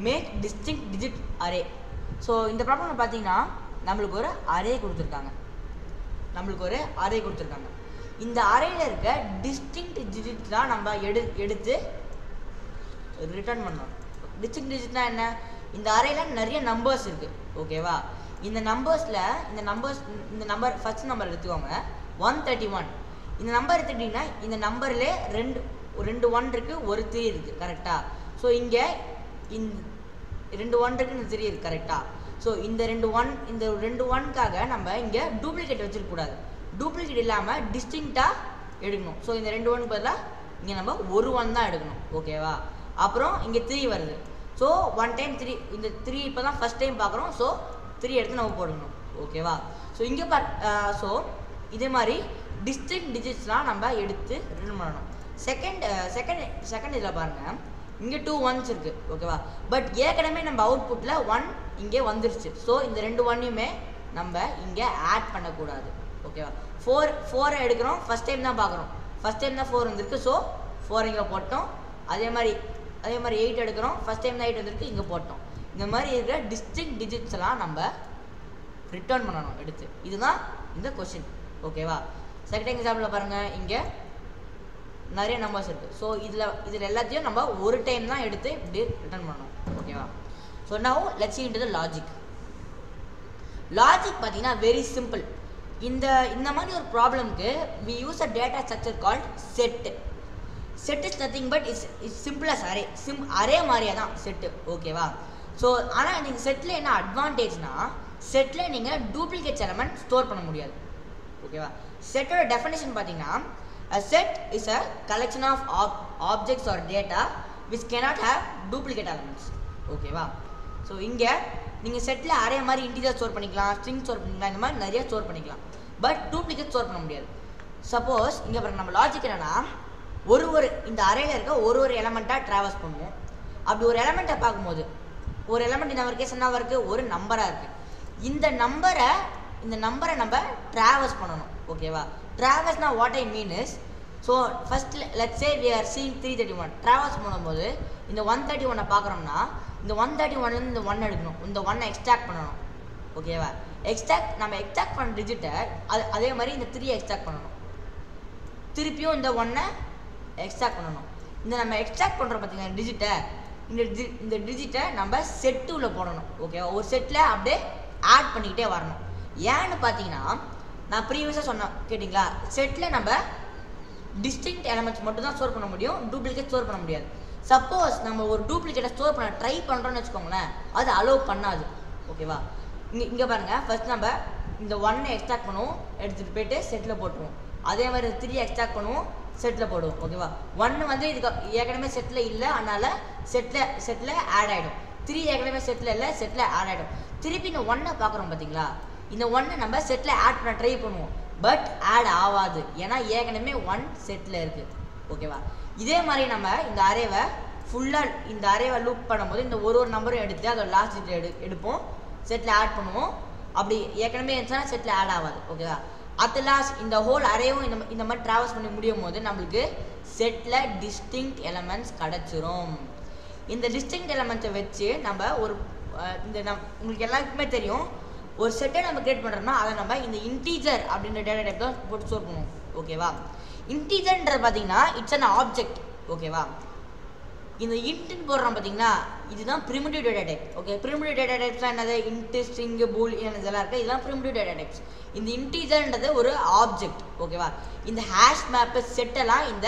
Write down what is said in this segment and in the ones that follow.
Make distinct digit array. So இந்த problem பார்த்தீங்கன்னா நம்மளுக்கு ஒரு அரே கொடுத்துருக்காங்க. இந்த அரேயில் இருக்க டிஸ்டிங்க்ட் டிஜிட் தான் நம்ம எடுத்து ரிட்டர்ன் பண்ணணும். டிஸ்டிங்க்ட் டிஜிட்னா என்ன? இந்த அரேயில் நிறைய நம்பர்ஸ் இருக்குது. ஓகேவா? இந்த நம்பர் ஃபர்ஸ்ட் நம்பர் எடுத்துக்கோங்க 131. இந்த நம்பர் எடுத்துக்கிட்டிங்கன்னா இந்த நம்பர்லே ரெண்டு 1 இருக்குது, ஒரு 3 இருக்குது. கரெக்டாக? ஸோ இங்கே ரெண்டு 1 இருக்குது, இந்த 3 இருக்குது. கரெக்டாக? ஸோ இந்த ரெண்டு 1க்காக நம்ம இங்கே டூப்ளிகேட் வச்சிருக்கக்கூடாது. டூப்ளிகேட் இல்லாமல் டிஸ்டிங்க்டாக எடுக்கணும். ஸோ இந்த ரெண்டு 1 பதிலாக இங்கே நம்ம ஒரு 1 தான் எடுக்கணும். ஓகேவா? அப்புறம் இங்கே 3 வருது. ஸோ 1 டைம் 3, இந்த 3 இப்போ தான் ஃபஸ்ட் டைம் பார்க்குறோம். ஸோ 3 எடுத்து நம்ம போடணும். ஓகேவா? ஸோ இங்கே ஸோ இதே மாதிரி டிஸ்டிங்க்ட் டிஜிட்ஸ்லாம் நம்ம எடுத்து ரிட்டர்ன் பண்ணணும். செகண்ட் இதில் பாருங்கள், இங்கே 2 1s இருக்குது. ஓகேவா? பட் ஏற்கனவே நம்ம அவுட்புட்டில் 1 இங்கே வந்துருச்சு. ஸோ இந்த ரெண்டு 1யுமே நம்ம இங்கே ஆட் பண்ணக்கூடாது. ஓகேவா? 4 எடுக்கிறோம், ஃபஸ்ட் டைம் தான் பார்க்குறோம். ஃபஸ்ட் டைம் தான் 4 வந்திருக்கு. ஸோ 4 இங்கே போட்டோம். அதே மாதிரி 8 எடுக்கிறோம், ஃபஸ்ட் டைம் தான் 8 வந்திருக்கு, இங்கே போட்டோம். இந்த மாதிரி இருக்கிற டிஸ்டிங்க்ட் டிஜிட்ஸ் எல்லாம் நம்ம ரிட்டர்ன் பண்ணணும் எடுத்து. இதுதான் இந்த கொஸ்டின். ஓகேவா? செகண்ட் எக்ஸாம்பிளில் பாருங்கள், இங்கே நிறைய நம்பர்ஸ் இருக்குது. ஸோ இதில் எல்லாத்தையும் நம்ம ஒரு டைம் தான் எடுத்து இப்படி ரிட்டர்ன் பண்ணணும். ஓகேவா? So now let's see into the logic பார்த்தீங்கன்னா வெரி சிம்பிள். இந்த மாதிரி ஒரு ப்ராப்ளம்க்கு we use a data structure called set. Set is nothing but is simple as array. Array மாதிரியே தான் செட்டு. ஓகேவா? ஸோ ஆனால் நீங்கள் செட்டில் என்ன அட்வான்டேஜ்னா, செட்டில் நீங்கள் டூப்ளிகேட்ஸ் எலமெண்ட் ஸ்டோர் பண்ண முடியாது. ஓகேவா? செட்டோட டெஃபினேஷன் பார்த்தீங்கன்னா, a set is a collection of objects or data which cannot have duplicate elements. ஓகேவா? ஸோ இங்கே நீங்கள் செட்டில் அரே மாதிரி இன்டீஜர் ஸ்டோர் பண்ணிக்கலாம், ஸ்ட்ரிங் ஸ்டோர் பண்ணிக்கலாம், இந்த மாதிரி நிறைய ஸ்டோர் பண்ணிக்கலாம். பட் டூப்ளிகேட் ஸ்டோர் பண்ண முடியாது. சப்போஸ் இங்கே பாருங்க, நம்ம லாஜிக் என்னன்னா, இந்த அரேயில் இருக்க ஒரு எலமெண்ட்டாக ட்ராவல்ஸ் பண்ணுவோம். அப்படி ஒரு எலமெண்ட்டை பார்க்கும்போது, ஒரு எலமெண்ட் இந்த மாதிரி கேஸ் என்ன இருக்குது, ஒரு நம்பராக இருக்குது. இந்த நம்பரை நம்ம ட்ராவல்ஸ் பண்ணணும். ஓகேவா? ட்ராவல்ஸ்னா what I mean is, so first let's say we are seeing 331. Travels பண்ணும்போது இந்த 131 பார்க்குறோம்னா, இந்த 131லேருந்து இந்த 1 எடுக்கணும், இந்த 1 எக்ஸ்ட்ராக்ட் பண்ணணும். ஓகேவா? நம்ம எக்ஸ்ட்ராக்ட் பண்ண டிஜிட்டை அதே மாதிரி இந்த 3 எக்ஸ்ட்ராக்ட் பண்ணணும். திருப்பியும் இந்த 1 எக்ஸ்ட்ராக்ட் பண்ணணும். இந்த நம்ம எக்ஸ்ட்ராக்ட் பண்ணுறோம் பார்த்தீங்கன்னா டிஜிட்டை, இந்த டிஜிட்டை நம்ம செட்டுல போடணும். ஓகேவா? ஒரு செட்டில் அப்படியே ஆட் பண்ணிக்கிட்டே வரணும். ஏன்னு பார்த்தீங்கன்னா, நான் ப்ரீவியஸாக சொன்னேன் கேட்டிங்களா, செட்டில் நம்ம டிஸ்டிங்க்ட் எலமெண்ட்ஸ் மட்டும் தான் ஸ்டோர் பண்ண முடியும், டூப்ளிகேட் ஸ்டோர் பண்ண முடியாது. சப்போஸ் நம்ம ஒரு டூப்ளிகேட்டை ஸ்டோர் பண்ண ட்ரை பண்ணுறோன்னு வச்சுக்கோங்களேன், அது அலோவ் பண்ணாது. ஓகேவா? இங்கே பாருங்கள், ஃபர்ஸ்ட் நம்ம இந்த 1 எக்ஸ்ட்ராக்ட் பண்ணுவோம், எடுத்துகிட்டு போய்ட்டு செட்டில் போட்டுருவோம். அதே மாதிரி 3 எக்ஸ்ட்ராக்ட் பண்ணுவோம், செட்டில் போடுவோம். ஓகேவா? 1 வந்து இதுக்கு ஏற்கனவே செட்டில் இல்லை, அதனால் செட்டில் ஆட் ஆகிடும். 3 ஏற்கனவே செட்டில் இல்லை, செட்டில் ஆட் ஆகிடும். திருப்பி இந்த 1 பார்க்குறோம் பார்த்தீங்களா, இந்த 1 நம்ம செட்டில் ஆட் பண்ண ட்ரை பண்ணுவோம், பட் ஆட் ஆகாது. ஏன்னா ஏற்கனவே 1 செட்டில் இருக்குது. ஓகேவா? இதே மாதிரி நம்ம இந்த அரேவை லூப் பண்ணும்போது இந்த ஒரு நம்பரும் எடுத்து அதோட லாஸ்ட் டிஜிட் எடுப்போம், செட்டில் ஆட் பண்ணுவோம். அப்படி ஏற்கனவே இருந்துச்சுன்னா செட்டில் ஆட் ஆகாது. ஓகேவா? அட் லாஸ்ட் இந்த ஹோல் அரேவும் இந்த மாதிரி ட்ராவல்ஸ் பண்ணி முடியும் போது நம்மளுக்கு செட்டில் டிஸ்டிங்க்ட் எலமெண்ட்ஸ் கிடச்சிரும். இந்த டிஸ்டிங்க்ட் எலமெண்ட்ஸை வச்சு நம்ம உங்களுக்கு எல்லாருக்குமே தெரியும், ஒரு செட்டை நம்ம கிரியேட் பண்ணுறோம்னா அதை நம்ம இந்த இன்டீஜர் அப்படின்ற டேட்டா டைப் தான் போட்டு ஸ்டோர் பண்ணுவோம். ஓகேவா? இன்டீஜர்ன்றது பார்த்தீங்கன்னா இட்ஸ் அன் ஆப்ஜெக்ட். ஓகேவா? இந்த இன்ட்னு போடுறோம் பார்த்தீங்கன்னா, இதுதான் primitive data type. Okay, primitive data டைப்ஸ்லாம் என்னது, இன்ட், ஸ்ட்ரிங், பூலியன் இதெல்லாம் இருக்குது. இதெல்லாம் ப்ரிமிட்டிவ் டேட்டா டைப்ஸ். இந்த இன்டீஜர்ன்றது ஒரு ஆப்ஜெக்ட். ஓகேவா? இந்த ஹேஷ் மேப்பு செட்டெல்லாம் இந்த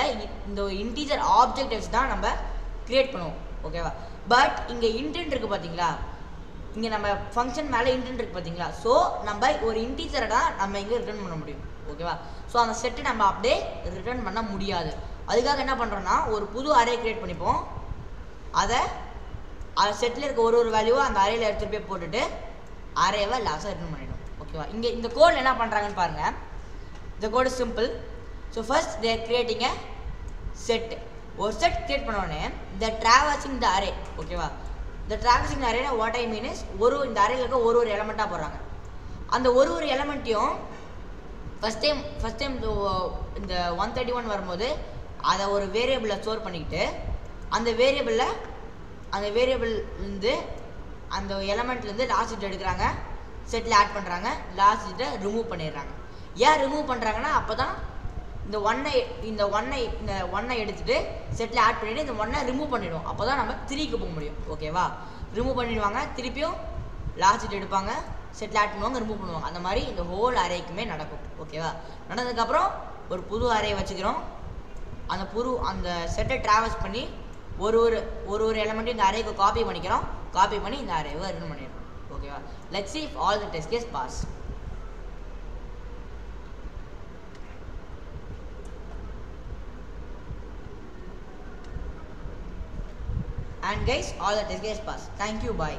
இன்டீஜர் ஆப்ஜெக்ட் வச்சு தான் நம்ம கிரியேட் பண்ணுவோம். ஓகேவா? பட் இங்கே இன்டென்ட் இருக்குது பார்த்தீங்களா, இங்கே நம்ம ஃபங்க்ஷன் மேலே இன்டென்ட் இருக்குது பார்த்தீங்களா, ஸோ நம்ம ஒரு இன்டீஜரை தான் நம்ம இங்கே ரிட்டர்ன் பண்ண முடியும். ஓகேவா? ஸோ அந்த செட்டை நம்ம அப்படியே ரிட்டர்ன் பண்ண முடியாது. அதுக்காக என்ன பண்ணுறோன்னா, ஒரு புது அரே கிரியேட் பண்ணிப்போம். அதை செட்டில் இருக்க ஒரு வேல்யூவை அந்த அரேயில் எடுத்துகிட்டு போய் போட்டுட்டு அரேவை லாஸ்ட்டாக ரிட்டர்ன் பண்ணிடும். ஓகேவா? இங்கே இந்த கோடில் என்ன பண்ணுறாங்கன்னு பாருங்கள். இந்த code simple. So first they're creating a set. ஒரு செட் கிரியேட் பண்ணோடனே த ட்ராவல்சிங் த அரே. ஓகேவா? இந்த ட்ராவல்சிங் அரேனா வாட் ஐ மீன் இஸ், இந்த அரேயில் இருக்க ஒரு எலமெண்ட்டாக போடுறாங்க. அந்த ஒரு எலமெண்ட்டையும் ஃபஸ்ட் டைம் இந்த 131 வரும்போது அதை ஒரு வேரியபிளில் ஸ்டோர் பண்ணிக்கிட்டு அந்த வேரியபிளில் அந்த வேரியபிள் இருந்து அந்த எலமெண்ட்லேருந்து லாஸ்ட் டிஜிட் எடுக்கிறாங்க, செட்டில் ஆட் பண்ணுறாங்க, லாஸ்ட் டிஜிட்டை ரிமூவ் பண்ணிடுறாங்க. ஏன் ரிமூவ் பண்ணுறாங்கன்னா அப்போ தான் இந்த ஒன்னை எடுத்துகிட்டு செட்டில் ஆட் பண்ணிவிட்டு இந்த ஒன்னை ரிமூவ் பண்ணிவிடுவோம். அப்போ தான் நம்ம 3க்கு போக முடியும். ஓகேவா? ரிமூவ் பண்ணிடுவாங்க, திருப்பியும் லாஸ்ட் டிஜிட் எடுப்பாங்க, செட்டில் ஆட் பண்ணுவாங்க, ரிமூவ் பண்ணுவாங்க. அந்த மாதிரி இந்த ஹோல் அரேக்குமே நடக்கும். ஓகேவா? நடந்ததுக்கப்புறம் ஒரு புது அரே வச்சுக்கிறோம். அந்த செட்டை ட்ராவல்ஸ் பண்ணி ஒரு எலமெண்ட்டையும் இந்த அரேக்கு காப்பி பண்ணிக்கிறோம். காப்பி பண்ணி இந்த அரேவை ரிட்டர்ன் பண்ணிடுறோம். ஓகேவா? Let's see if all the test case pass. And guys, all the test case pass. Thank you, bye.